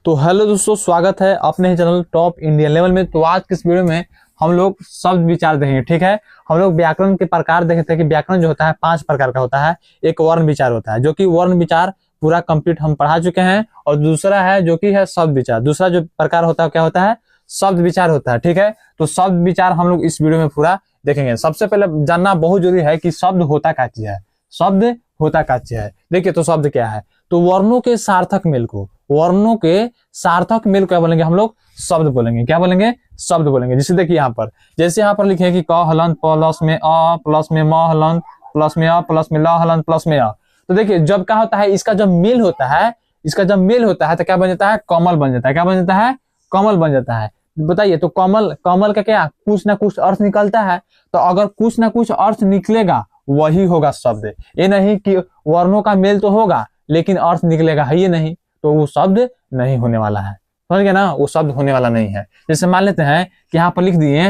तो हेलो दोस्तों, स्वागत है अपने ही चैनल टॉप इंडियन लेवल में। तो आज के इस वीडियो में हम लोग शब्द विचार देखेंगे। ठीक है, हम लोग व्याकरण के प्रकार देखते हैं कि व्याकरण जो होता है 5 प्रकार का होता है। एक वर्ण विचार होता है, जो कि वर्ण विचार पूरा कंप्लीट हम पढ़ा चुके हैं, और दूसरा है जो कि है शब्द विचार। दूसरा जो प्रकार होता है क्या होता है? शब्द विचार होता है। ठीक है, तो शब्द विचार हम लोग इस वीडियो में पूरा देखेंगे। सबसे पहले जानना बहुत जरूरी है कि शब्द होता क्या चीज है। शब्द होता क्या चीज है? देखिए, तो शब्द क्या है? तो वर्णों के सार्थक मेल को, वर्णों के सार्थक मेल क्या बोलेंगे हम लोग? शब्द बोलेंगे। क्या बोलेंगे? शब्द बोलेंगे। जैसे देखिए यहाँ पर, जैसे यहाँ पर लिखे हैं कि क हलंत प्लस में अ प्लस में म हलंत प्लस में अ प्लस में ल हलंत प्लस में अ। तो देखिए, जब क्या होता है, इसका जब मेल होता है, इसका जब मेल होता है तो क्या बन जाता है? कमल बन जाता है। क्या बन जाता है? कमल बन जाता है। बताइए, तो कमल, कमल का क्या कुछ ना कुछ अर्थ निकलता है। तो अगर कुछ ना कुछ अर्थ निकलेगा वही होगा शब्द। ये नहीं कि वर्णों का मेल तो होगा लेकिन अर्थ निकलेगा है ये नहीं, तो वो शब्द नहीं होने वाला है। समझ गए ना? वो शब्द होने वाला नहीं है। जैसे मान लेते हैं कि यहाँ पर लिख दिए,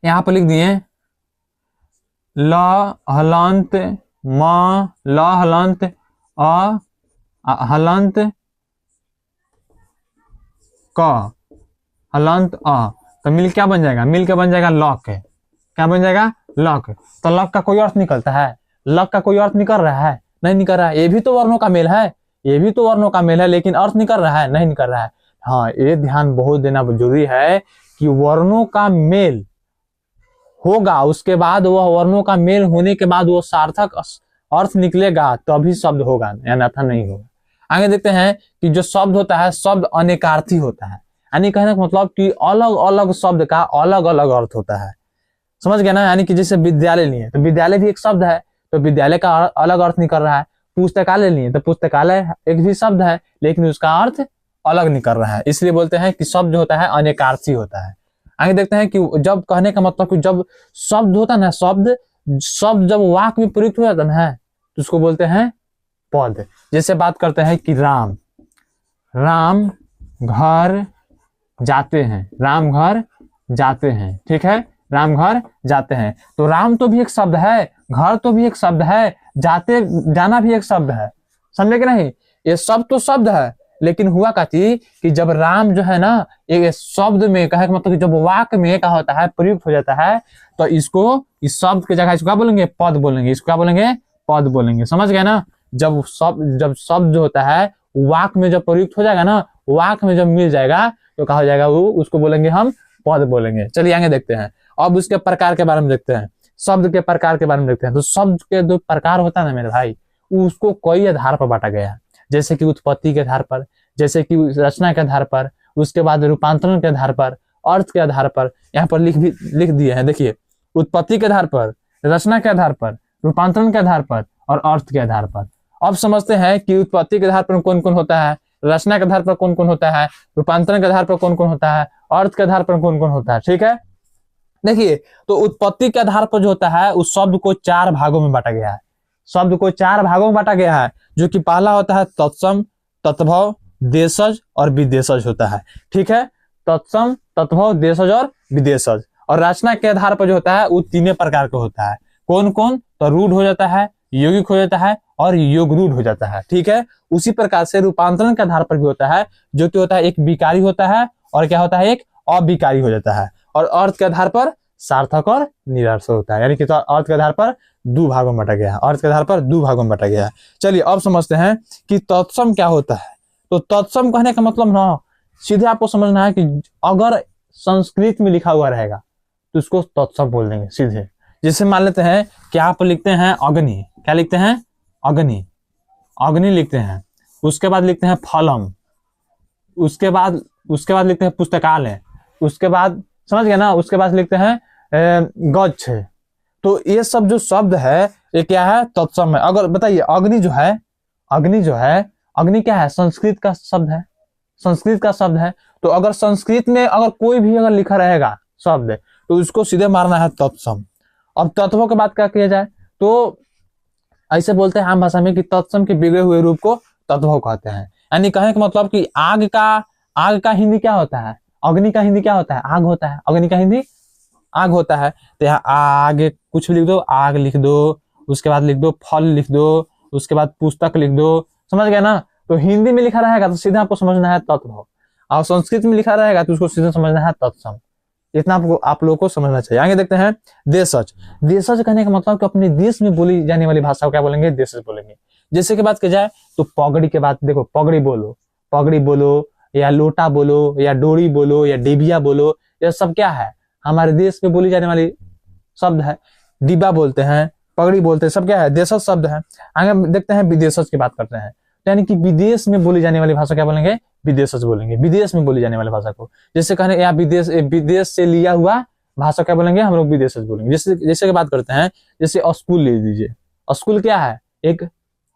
यहाँ पर लिख दिए ल हलंत म ल हलंत अ हलंत क हलंत अ। तो मिल क्या बन जाएगा? मिल के बन जाएगा लक। क्या बन जाएगा? लक। तो लक का कोई अर्थ निकलता है? लक का कोई अर्थ निकल रहा है? नहीं निकल रहा है। ये भी तो वर्णों का मेल है, ये भी तो वर्णों का मेल है, लेकिन अर्थ निकल रहा है? नहीं निकल रहा है। हाँ, ये ध्यान बहुत देना जरूरी है कि वर्णों का मेल होगा, उसके बाद वह वर्णों का मेल होने के बाद वो सार्थक अर्थ निकलेगा तभी शब्द होगा, अन्यथा नहीं होगा। आगे देखते हैं कि जो शब्द होता है, शब्द अनेकार्थी होता है। यानी कहने का मतलब कि अलग अलग शब्द का अलग अलग अर्थ होता है। समझ गया ना? यानी कि जैसे विद्यालय लिए तो विद्यालय भी एक शब्द है, तो विद्यालय का अलग अर्थ निकल रहा है। पुस्तकालय लिए तो पुस्तकालय एक भी शब्द है, लेकिन उसका अर्थ अलग निकल रहा है। इसलिए बोलते हैं कि शब्द जो होता है अनेकार्थी होता है। आगे देखते हैं कि जब कहने का मतलब कि जब शब्द होता है ना, शब्द शब्द जब वाक्य में प्रयुक्त हो जाता है तो उसको बोलते हैं पद। जैसे बात करते हैं कि राम, राम घर जाते हैं, राम घर जाते हैं। ठीक है, राम घर जाते हैं। तो राम तो भी एक शब्द है, घर तो भी एक शब्द है, जाते जाना भी एक शब्द है। समझे कि नहीं? ये सब तो शब्द है, लेकिन हुआ क्या थी कि जब राम जो है ना, एक शब्द में कहे मतलब कि जब वाक्य में क्या होता है, प्रयुक्त हो जाता है, तो इसको इस शब्द की जगह इसको क्या बोलेंगे? पद बोलेंगे। इसको क्या बोलेंगे? पद बोलेंगे। समझ गए ना? जब शब्द जो होता है वाक्य में जब प्रयुक्त हो जाएगा ना, वाक्य में जब मिल जाएगा तो कहा जाएगा वो, उसको बोलेंगे हम पद बोलेंगे। चलिए आगे देखते हैं। अब उसके प्रकार के बारे में देखते हैं, शब्द के प्रकार के बारे में देखते हैं। तो शब्द के जो प्रकार होता है ना मेरे भाई, उसको कई आधार पर बांटा गया है। जैसे कि उत्पत्ति के आधार पर, जैसे कि रचना के आधार पर, उसके बाद रूपांतरण के आधार पर, अर्थ के आधार पर। यहाँ पर लिख दिए हैं। देखिए, उत्पत्ति के आधार पर, रचना के आधार पर, रूपांतरण के आधार पर और अर्थ के आधार पर। अब समझते हैं कि उत्पत्ति के आधार पर कौन कौन होता है, रचना के आधार पर कौन कौन होता है, रूपांतरण के आधार पर कौन कौन होता है, अर्थ के आधार पर कौन कौन होता है। ठीक है, देखिए, तो उत्पत्ति के आधार पर जो होता है उस शब्द को 4 भागों में बांटा गया है। शब्द को 4 भागों में बांटा गया है, जो कि पहला होता है तत्सम, तत्भव, देशज और विदेशज होता है। ठीक है, तत्सम, तत्भव, देशज और विदेशज। और रचना के आधार पर जो होता है वो 3 प्रकार का होता है। कौन कौन? तो रूढ़ हो जाता है, यौगिक हो जाता है और योगरूढ़ हो जाता है। ठीक है, उसी प्रकार से रूपांतरण के आधार पर भी होता है, जो कि होता है एक विकारी होता है और क्या होता है, एक अविकारी हो जाता है। और अर्थ के आधार पर सार्थक और निरर्थक होता है। यानी कि तो अर्थ के आधार पर 2 भागों में बांटा गया है, अर्थ के आधार पर 2 भागों में बांटा गया है। चलिए अब समझते हैं कि तत्सम क्या होता है। तो तत्सम कहने का मतलब ना, सीधे आपको समझना है कि अगर संस्कृत में लिखा हुआ रहेगा तो उसको तत्सम बोल देंगे सीधे। जैसे मान लेते हैं कि आप लिखते हैं अग्नि। क्या लिखते हैं? अग्नि, अग्नि लिखते हैं। उसके बाद लिखते हैं फलम, उसके बाद लिखते हैं पुस्तकालय, उसके बाद समझ गए ना, उसके बाद लिखते हैं गच्छ। तो ये सब जो शब्द है ये क्या है? तत्सम है। अगर बताइए, अग्नि जो है, अग्नि क्या है? संस्कृत का शब्द है, संस्कृत का शब्द है। तो अगर संस्कृत में अगर कोई भी अगर लिखा रहेगा शब्द तो उसको सीधे मारना है तत्सम। अब तत्वों की बात क्या किया जाए तो ऐसे बोलते हैं आम भाषा में कि तत्सम के बिगड़े हुए रूप को तत्व कहते हैं। यानी कहने का मतलब कि आग का हिंदी क्या होता है? अग्नि का हिंदी क्या होता है? आग होता है। अग्नि का हिंदी आग होता है। तो यहाँ आग कुछ भी लिख दो, आग लिख दो, उसके बाद लिख दो फल लिख दो, उसके बाद पुस्तक लिख दो। समझ गया ना? तो हिंदी में लिखा रहेगा तो सीधा आपको समझना है तत्व, और संस्कृत में लिखा रहेगा तो उसको सीधा समझना है तत्सम। इतना आपको आप लोगों को समझना चाहिए। आगे देखते हैं देशज। देशज कहने का मतलब कि अपने देश में बोली जाने वाली भाषा को क्या बोलेंगे, देशज बोलेंगे। जैसे कि बात की जाए तो पगड़ी के बात देखो, पगड़ी बोलो, पगड़ी बोलो या लोटा बोलो या डोरी बोलो या डिबिया बोलो, यह सब क्या है, हमारे देश में बोली जाने वाली शब्द है। डिब्बा बोलते हैं, पगड़ी बोलते हैं, सब क्या है, देशज शब्द है। आगे देखते हैं विदेशज की बात करते हैं, यानी कि विदेश में बोली जाने वाली भाषा क्या बोलेंगे, विदेशज बोलेंगे, विदेश में बोली जाने वाली भाषा को। जैसे कहने या विदेश से लिया हुआ भाषा क्या बोलेंगे, हम लोग विदेशज बोलेंगे। जैसे जैसे की बात करते हैं, जैसे स्कूल ले लीजिए, स्कूल क्या है, एक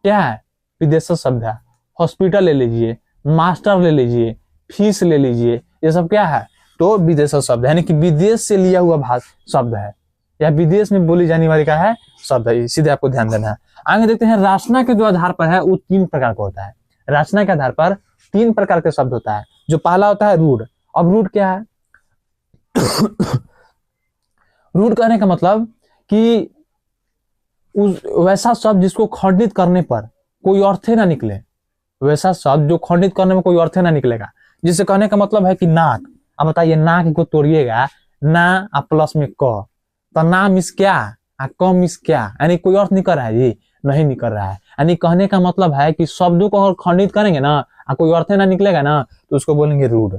क्या है, विदेशज शब्द है। हॉस्पिटल ले लीजिए, मास्टर ले लीजिए, फीस ले लीजिए, ये सब क्या है, तो विदेशज शब्द है, यानी कि विदेश से लिया हुआ भाषा शब्द है, या विदेश में बोली जाने वाली क्या है, शब्द है। सीधे आपको ध्यान देना है। आगे देखते हैं रचना के जो आधार पर है वो 3 प्रकार का होता है। रचना के आधार पर 3 प्रकार के शब्द होता है। जो पहला होता है रूढ़। अब रूढ़ क्या है रूढ़ कहने का मतलब कि उस वैसा शब्द जिसको खंडित करने पर कोई अर्थ ना निकले, वैसा शब्द जो खंडित करने में कोई अर्थ ना निकलेगा। जिससे कहने का मतलब है कि नाक, अब बताइए नाक को तोड़िएगा, ना आ प्लस में क, तो ना मिस क्या आ क मिस क्या, यानी कोई अर्थ निकल रहा है जी, नहीं निकल रहा है। यानी कहने का मतलब है कि शब्दों को अगर खंडित करेंगे ना, कोई अर्थ ना निकलेगा ना, तो उसको बोलेंगे रूढ़।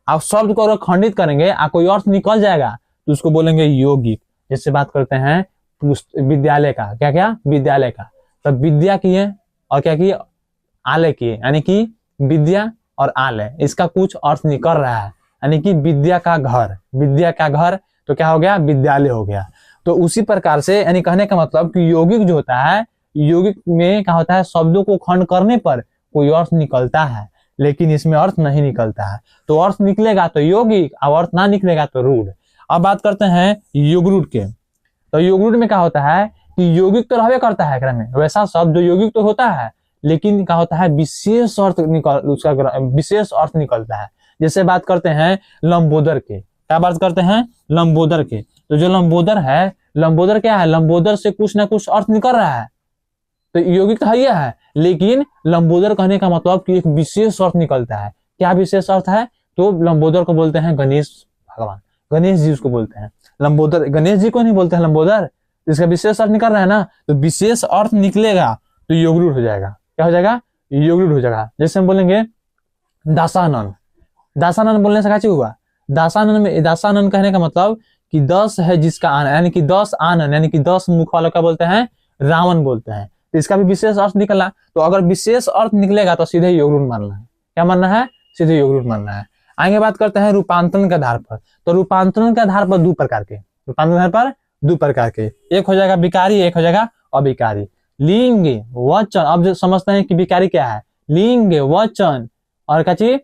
आप शब्द को अगर खंडित करेंगे कोई अर्थ निकल जाएगा तो उसको बोलेंगे यौगिक। जैसे बात करते हैं विद्यालय का, क्या क्या, विद्यालय का, तो विद्या किए और क्या किए, आलय किए, यानी कि विद्या और आलय, इसका कुछ अर्थ निकल रहा है, यानी कि विद्या का घर, विद्या का घर, तो क्या हो गया, विद्यालय हो गया। तो उसी प्रकार से यानी कहने का मतलब कि यौगिक जो होता है, यौगिक में क्या होता है, शब्दों को खंड करने पर कोई अर्थ निकलता है, लेकिन इसमें अर्थ नहीं निकलता है। तो अर्थ निकलेगा तो यौगिक, और अर्थ ना निकलेगा तो रूढ़। अब बात करते हैं योगरूढ़ के। तो योगरूढ़ में क्या होता है कि यौगिक तो रहबे करता है क्रम में, वैसा शब्द जो यौगिक तो होता है, लेकिन क्या होता है, विशेष अर्थ उसका विशेष अर्थ निकलता है। जैसे बात करते हैं लंबोदर के, क्या बात करते हैं, लंबोदर के। तो जो लंबोदर है, लंबोदर क्या है, लंबोदर से कुछ ना कुछ अर्थ निकल रहा है, तो यौगिक तो है, लेकिन लंबोदर कहने का मतलब कि एक विशेष अर्थ निकलता है। क्या विशेष अर्थ है, तो लंबोदर को बोलते हैं गणेश भगवान, गणेश जी उसको बोलते हैं लंबोदर। गणेश जी को नहीं बोलते हैं लंबोदर, इसका विशेष अर्थ निकल रहा है ना, तो विशेष अर्थ निकलेगा तो योगरूढ़ हो जाएगा। क्या हो जाएगा, योगरूढ़ हो जाएगा। जैसे हम बोलेंगे दासानन, दासानन बोलने से क्या चीज हुआ, दासानन में, दासानन कहने का मतलब कि 10 है जिसका आनन, यानी कि 10 आनन, यानी कि 10 मुख वालों का बोलते हैं रावण बोलते हैं, तो इसका भी विशेष अर्थ निकला। तो अगर विशेष अर्थ निकलेगा तो सीधे योगरूढ़ मानना है। क्या मानना है, सीधे योगरूढ़ मानना है। आगे बात करते हैं रूपांतरण के आधार पर। तो रूपांतरण के आधार पर 2 प्रकार के, रूपांतरण के आधार पर 2 प्रकार के, एक हो जाएगा विकारी, एक हो जाएगा अविकारी। लिंग वचन, अब जो समझते हैं कि विकारी क्या है, लिंग वचन और क्या चीज,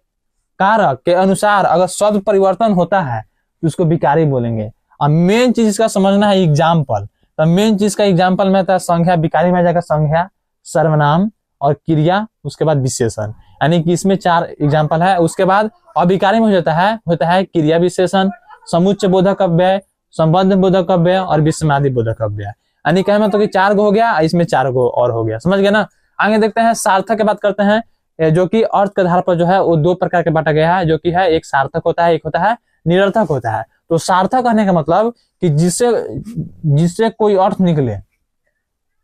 कारक के अनुसार अगर शब्द परिवर्तन होता है तो उसको विकारी बोलेंगे। अब मेन चीज इसका समझना है एग्जाम्पल। तो मेन चीज का एग्जाम्पल में आता है संज्ञा, विकारी में आ जाएगा संज्ञा, सर्वनाम और क्रिया, उसके बाद विशेषण, यानी कि इसमें 4 एग्जाम्पल है। उसके बाद अविकारी में होता है क्रिया विशेषण, समुच्चय बोधक अव्यय, संबंध बोधक अव्यय और विषमादि बोधक अव्यय। यानी क्या मतलब कि 4 गो हो गया, इसमें 4 गो और हो गया, समझ गया ना। आगे देखते हैं सार्थक की बात करते हैं, जो कि अर्थ के आधार पर जो है वो 2 प्रकार के बांटा गया है, जो कि है एक सार्थक होता है, एक होता है निरर्थक होता है। तो सार्थक कहने का मतलब कि जिससे कोई अर्थ निकले,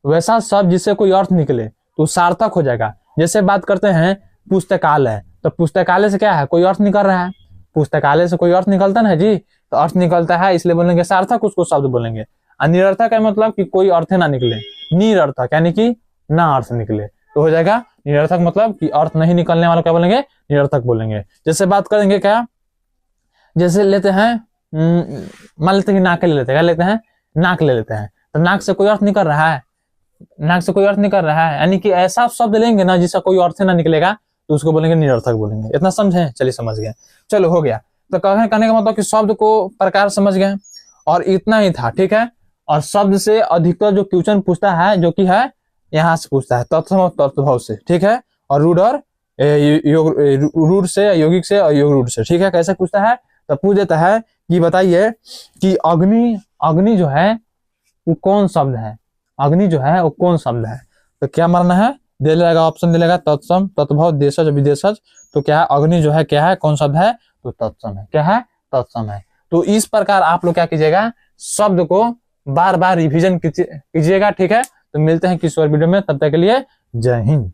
वैसा शब्द जिससे कोई अर्थ निकले तो सार्थक हो जाएगा। जैसे बात करते हैं पुस्तकालय, तो पुस्तकालय से क्या है, कोई अर्थ निकल रहा है, पुस्तकालय से कोई अर्थ निकलता ना जी, तो अर्थ निकलता है, इसलिए बोलेंगे सार्थक, उसको शब्द बोलेंगे। निरर्थक है मतलब कि कोई अर्थ ना निकले, निरर्थक यानी कि ना अर्थ निकले, तो हो जाएगा निरर्थक, मतलब कि अर्थ नहीं निकलने वाला क्या बोलेंगे, निरर्थक बोलेंगे। जैसे बात करेंगे क्या, जैसे लेते हैं मान लेते हैं कि नाक ले लेते हैं, क्या लेते हैं, नाक ले लेते हैं, तो नाक से कोई अर्थ निकल रहा है, नाक से कोई अर्थ निकल रहा है, यानी कि ऐसा शब्द लेंगे ना जिसका कोई अर्थ ना निकलेगा तो उसको बोलेंगे निरर्थक बोलेंगे। इतना समझे, चलिए समझ गए, चलो हो गया। तो कहने का मतलब कि शब्द को प्रकार समझ गए और इतना ही था, ठीक है। और शब्द से अधिकतर जो क्वेश्चन पूछता है, जो कि है यहाँ से पूछता है तत्सम और तत्वभाव से, ठीक है, और रूढ़ और रूढ़ से, यौगिक से और योगरूढ़ से, ठीक है। कैसे पूछता है, तो पूछ देता है कि बताइए कि अग्नि जो है वो कौन शब्द है, अग्नि जो है वो कौन शब्द है, तो क्या मानना है, दे लेगा ऑप्शन, दे लेगा तत्सम, तत्भव, देशज, विदेशज। तो क्या है, अग्नि जो है क्या है, कौन शब्द है, तो तत्सम है। क्या है, तत्सम है। तो इस प्रकार आप लोग क्या कीजिएगा, शब्द को बार बार रिविजन कीजिएगा। ठीक है, तो मिलते हैं किसी और वीडियो में, तब तक के लिए जय हिंद।